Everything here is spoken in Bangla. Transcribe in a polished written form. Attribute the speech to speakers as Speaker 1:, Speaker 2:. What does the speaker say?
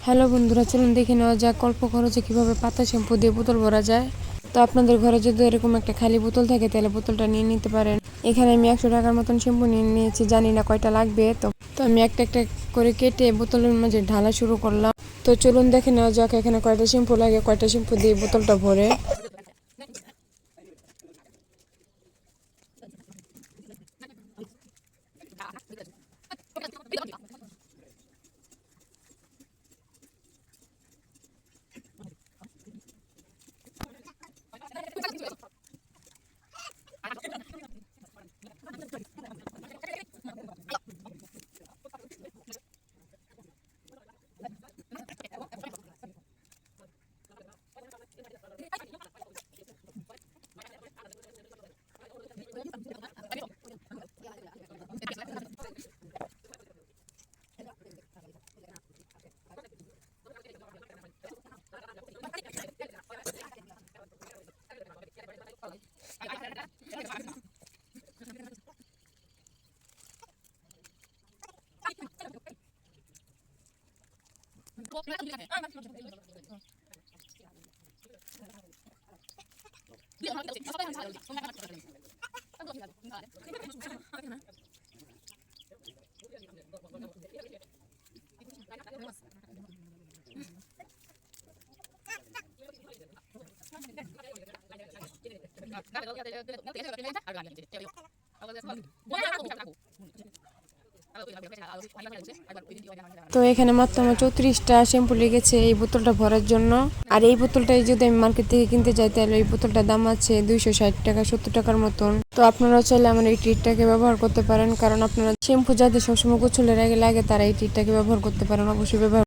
Speaker 1: হ্যালো বন্ধুরা, চলুন দেখে নেওয়া যাক অল্প খরচে কিভাবে পাতা শ্যাম্পু দিয়ে বোতল ভরা যায়। তো আপনাদের ঘরে যদি এরকম একটা খালি বোতল থাকে তাহলে বোতলটা নিয়ে নিতে পারেন। এখানে আমি 100 টাকার মতন শ্যাম্পু নিয়ে নিয়েছি, জানি না কয়টা লাগবে। তো আমি একটা একটা করে কেটে বোতলের মাঝে ঢালা শুরু করলাম। তো চলুন দেখে নেওয়া যাক এখানে কয়টা শ্যাম্পু লাগে, কয়টা শ্যাম্পু দিয়ে বোতলটা ভরে। তো এখানে মাত্র আমার 34টা শ্যাম্পু লেগেছে এই বোতলটা ভরার জন্য। আর এই বোতলটাই যদি আমি মার্কেট থেকে কিনতে যাই তাহলে এই বোতলটার দাম আছে 260 টাকা 70 টাকার মতন। তো আপনারা চাইলে আমার এই ট্রিটটাকে ব্যবহার করতে পারেন, কারণ আপনারা শ্যাম্পু যাদের সবসময় গোসলের আগে লাগে তারা এই ট্রিটটাকে ব্যবহার করতে পারেন, অবশ্যই ব্যবহার